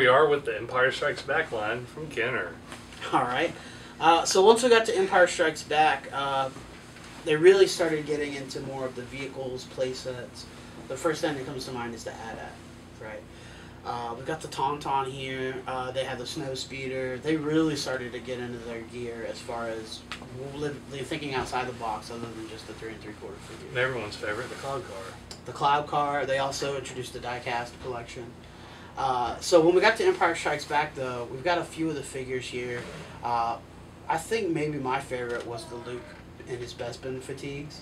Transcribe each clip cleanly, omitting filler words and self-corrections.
are with the Empire Strikes Back line from Kenner. All right. So once we got to Empire Strikes Back, they really started getting into more of the vehicles, playsets. The first thing that comes to mind is the AT-AT, right? We've got the Tauntaun here. They have the Snow Speeder. They really started to get into their gear as far as thinking outside the box other than just the 3 3/4 figure. And everyone's favorite, the Cloud Car. The Cloud Car. They also introduced the diecast collection. So when we got to Empire Strikes Back, though, we've got a few of the figures here. I think maybe my favorite was the Luke in his Bespin fatigues.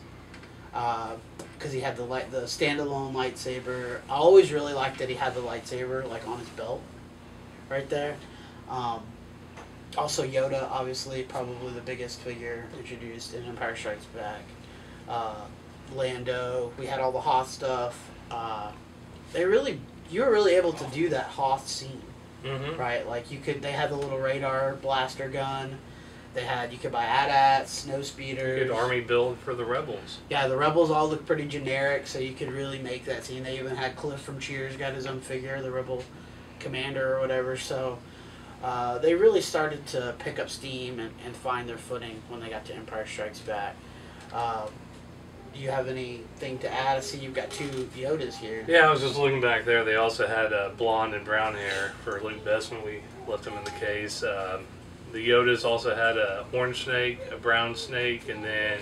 Because he had the standalone lightsaber. I always really liked that he had the lightsaber like on his belt, right there. Also Yoda, obviously, probably the biggest figure introduced in Empire Strikes Back. Lando. We had all the Hoth stuff. You were really able to do that Hoth scene, right? Like they had the little radar blaster gun. You could buy AT-ATs, snow speeders. Good army build for the Rebels. Yeah, the Rebels all look pretty generic, so you could really make that scene. They even had Cliff from Cheers got his own figure, the Rebel commander or whatever. So they really started to pick up steam and find their footing when they got to Empire Strikes Back. Do you have anything to add? I see you've got 2 Yodas here. Yeah, I was just looking back there. They also had blonde and brown hair for Luke Bespin. We left him in the case. The Yodas also had a orange snake, a brown snake, and then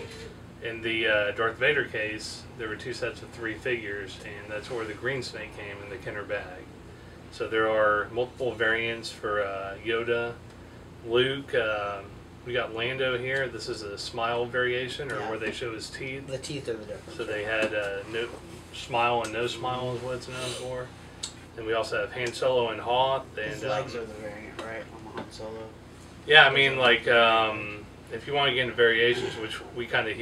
in the Darth Vader case, there were 2 sets of 3 figures, and that's where the green snake came in the Kenner bag. So there are multiple variants for Yoda, Luke. We got Lando here. This is a smile variation, or where they show his teeth. The teeth are the difference. So they had no smile and no smile is what it's known for. And we also have Han Solo and Hoth. And his legs are the variant, right, on the Han Solo. Yeah, I mean, like, if you want to get into variations, which we kind of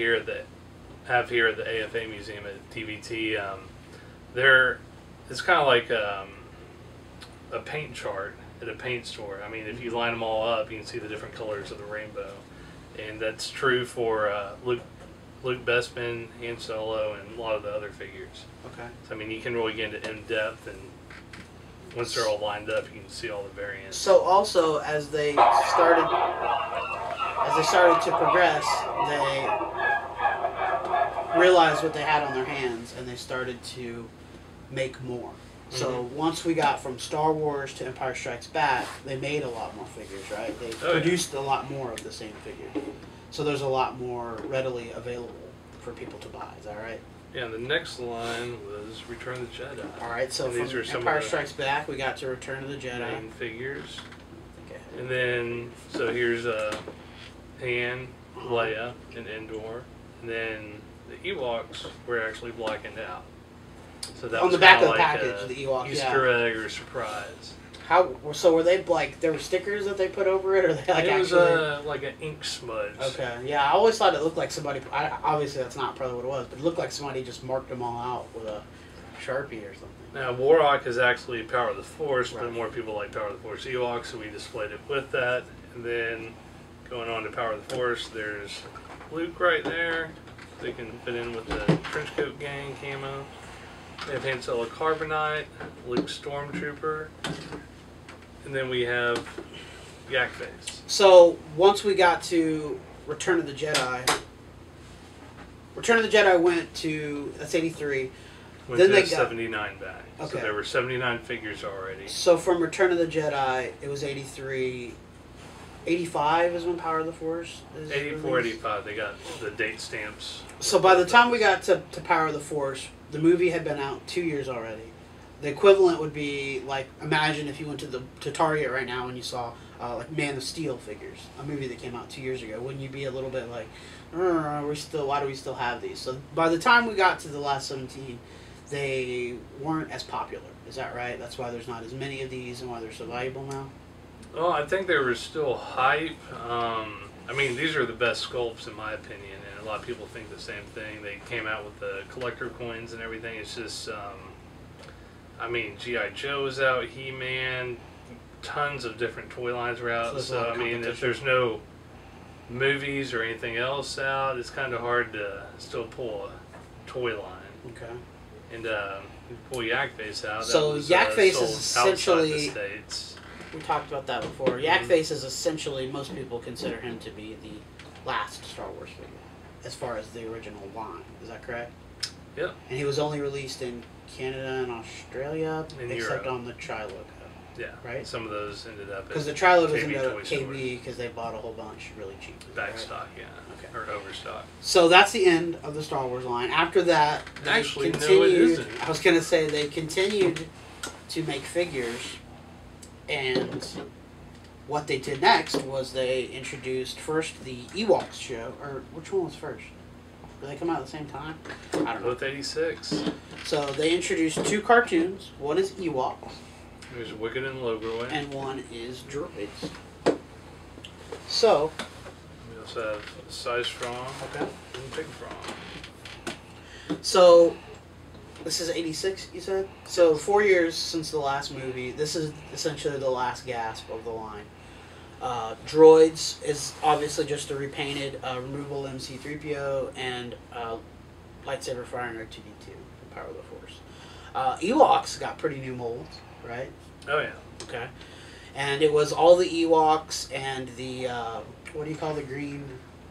have here at the AFA Museum at DVT, it's kind of like a paint chart at a paint store. I mean, if you line them all up, you can see the different colors of the rainbow. And that's true for Luke Bespin, Han Solo, and a lot of the other figures. Okay. So, I mean, you can really get into in-depth, and once they're all lined up, you can see all the variants. So also, as they started to progress, they realized what they had on their hands, and they started to make more. So once we got from Star Wars to Empire Strikes Back, they made a lot more figures, right? They produced a lot more of the same figure. So there's a lot more readily available for people to buy. Is that right? Yeah, the next line was Return of the Jedi. All right, so and from Empire Strikes Back, we got to Return of the Jedi. Main figures. Okay. And then, so here's Han, Leia, and Endor. And then the Ewoks were actually blackened out. So that on was the back of the like package, the Ewok, Easter egg or surprise. So were they like, there were stickers that they put over it, or they like it was actually? Like an ink smudge. Okay, yeah, I always thought it looked like somebody. Obviously, that's not probably what it was, but it looked like somebody just marked them all out with a Sharpie or something. Now, Warrock is actually Power of the Force, but more people like Power of the Force Ewok, so we displayed it with that. And then going on to Power of the Force, there's Luke right there. They can fit in with the Trenchcoat Gang camo. We have Han Solo Carbonite, Luke Stormtrooper, and then we have Yak Face. So once we got to Return of the Jedi, went to, that's 83. Went then to they 79 back. Okay. So there were 79 figures already. So from Return of the Jedi, it was 83. 85 is when Power of the Force is 84, released? 85. They got the date stamps. So by the time we got to Power of the Force, the movie had been out 2 years already. The equivalent would be like, imagine if you went to Target right now and you saw like Man of Steel figures, a movie that came out 2 years ago. Wouldn't you be a little bit like, why do we still have these? So by the time we got to the last 17, they weren't as popular. Is that right? That's why there's not as many of these and why they're so valuable now? Well, I think there was still hype. I mean, these are the best sculpts in my opinion, and a lot of people think the same thing. They came out with the collector coins and everything. It's just, I mean, G.I. Joe was out, He-Man, tons of different toy lines were out. So I mean, if there's no movies or anything else out, it's kind of hard to still pull a toy line. Okay. And pull Yak Face out. So Yak Face is essentially the States. We talked about that before. Yak Face is essentially, most people consider him to be the last Star Wars figure, as far as the original line. Is that correct? Yep. And he was only released in Canada and Australia, except Europe. on the Tri-Logo. Yeah. Right? Some of those ended up because the at Tri-Logo's KB into Toy KB because they bought a whole bunch really cheap. back right? stock, yeah. Okay. Or overstock. So that's the end of the Star Wars line. After that, they Actually, no, it continued. isn't. I was going to say they continued to make figures, and what they did next was they introduced first the Ewoks show, or which one was first? Did they come out at the same time? I don't know. Both 86. So they introduced two cartoons. One is Ewoks, There's Wicked and Logorway. and one is Droids. So, We also have Size Strong okay. and Big Strong. So, this is 86, you said? So, 4 years since the last movie. This is essentially the last gasp of the line. Droids is obviously just a repainted, removable MC-3PO and lightsaber firing R2-D2, the Power of the Force. Ewoks got pretty new molds, right? Oh, yeah. Okay. And it was all the Ewoks and the, what do you call the green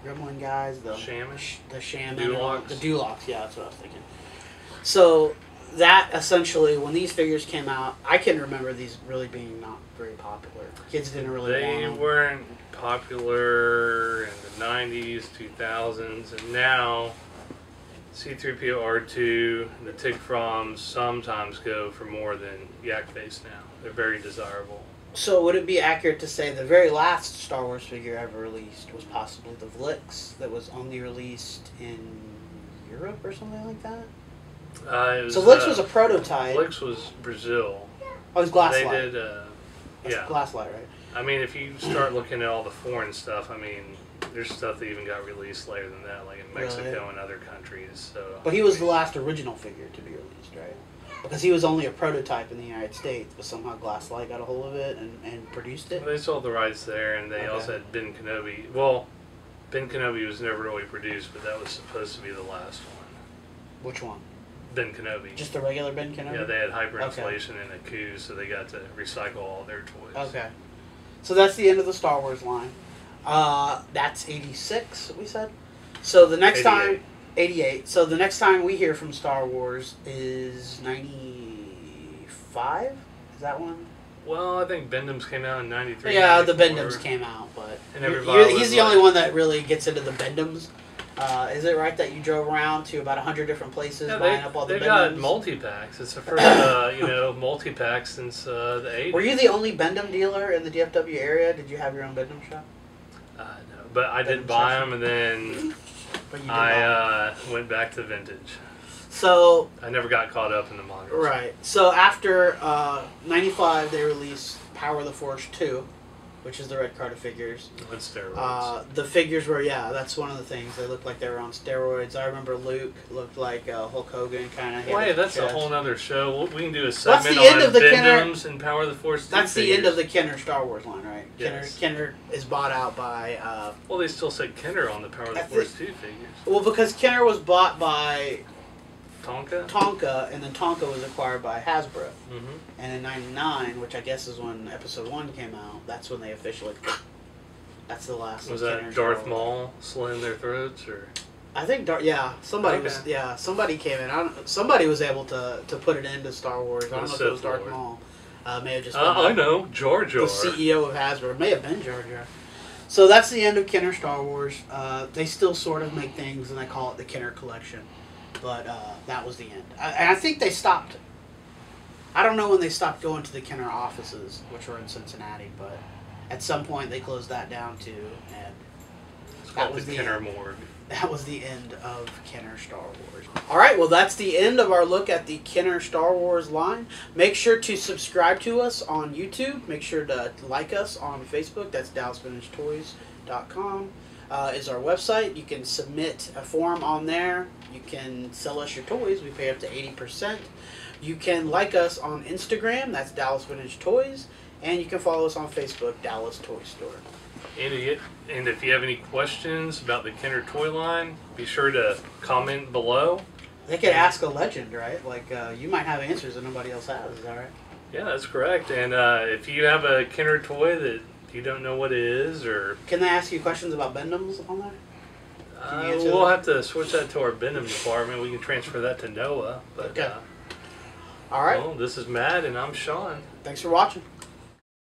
gremlin guys? The Shamish? The Shaman. Dulocs? The Dulocs, yeah, that's what I was thinking. So, that essentially, when these figures came out, I can remember these really being not very popular. Kids didn't really want They them. weren't popular in the 90s, 2000s, and now C-3PO R2 and the Tig Froms sometimes go for more than Yak Face now. They're very desirable. So, would it be accurate to say the very last Star Wars figure ever released was possibly the Vlix that was only released in Europe or something like that? It was, So Vlix was a prototype. Vlix was Brazil. Oh, it was Glasslight. They did, That's yeah. Glasslight, right? I mean, if you start looking at all the foreign stuff, I mean, there's stuff that even got released later than that, like in Mexico Really? and other countries. So, But he was the last original figure to be released, right? Because he was only a prototype in the United States, but somehow Glasslight got a hold of it and produced it. They sold the rights there, and they Okay. also had Ben Kenobi. Well, Ben Kenobi was never really produced, but that was supposed to be the last one. Which one? Ben Kenobi. Just the regular Ben Kenobi? Yeah, they had hyperinflation and a coup, so they got to recycle all their toys. Okay. So that's the end of the Star Wars line. That's 86, we said? So the next 88. time... 88. So the next time we hear from Star Wars is 95? Is that one? Well, I think Bendham's came out in 93. Yeah, the 94. Bendhams came out, but... And everybody he's was the like- only one that really gets into the Bendhams. Is it right that you drove around to about 100 different places Yeah, buying up all the they've got Bendhams? multi-packs. It's the first, multi-pack since the 80s. Were you the only Bendham dealer in the DFW area? Did you have your own Bendham shop? No, but I did Bendham buy session. them, and then But you did I went back to vintage. So, I never got caught up in the models. right. So after 95, they released Power of the Force 2, which is the red card of figures. With steroids. The figures were, that's one of the things. They looked like they were on steroids. I remember Luke looked like Hulk Hogan, kind of. Wait, that's a whole other show. We can do a That's segment the end on of the Bendham's and Power of the Force 2 That's the figures. end of the Kenner Star Wars line, right? Yes. Kenner is bought out by... Well, they still said Kenner on the Power of the I Force think- 2 figures. well, because Kenner was bought by Tonka? Tonka, and then Tonka was acquired by Hasbro. Mm-hmm. And in 99, which I guess is when Episode 1 came out, that's when they officially... That's the last. Was Kenner that Star Darth Wars. Maul slitting their throats, or? I think, somebody Okay. was, somebody came in. Somebody was able to put it into Star Wars. I don't know if it was Sith Darth Lord. Maul. May have just been I know, Jar Jar. the CEO of Hasbro. It may have been Jar Jar. So that's the end of Kenner Star Wars. They still sort of make things, and they call it the Kenner Collection. But that was the end. And I think they stopped. I don't know when they stopped going to the Kenner offices, which were in Cincinnati, but at some point they closed that down too. And It's that called was the the Kenner end. Morgue. That was the end of Kenner Star Wars. Alright, well that's the end of our look at the Kenner Star Wars line. Make sure to subscribe to us on YouTube. Make sure to like us on Facebook. That's DallasVintageToys.com is our website. You can submit a form on there. You can sell us your toys. We pay up to 80%. You can like us on Instagram. That's Dallas Vintage Toys. And you can follow us on Facebook, Dallas Toy Store. And if you have any questions about the Kenner toy line, be sure to comment below. They could ask a legend, right? Like, you might have answers that nobody else has. Is that right? Yeah, that's correct. And if you have a Kenner toy that you don't know what it is, or can they ask you questions about Bendems on there? we'll have to switch that to our Benham department. We can transfer that to Noah. But okay. All right. Well, this is Matt, and I'm Sean. Thanks for watching.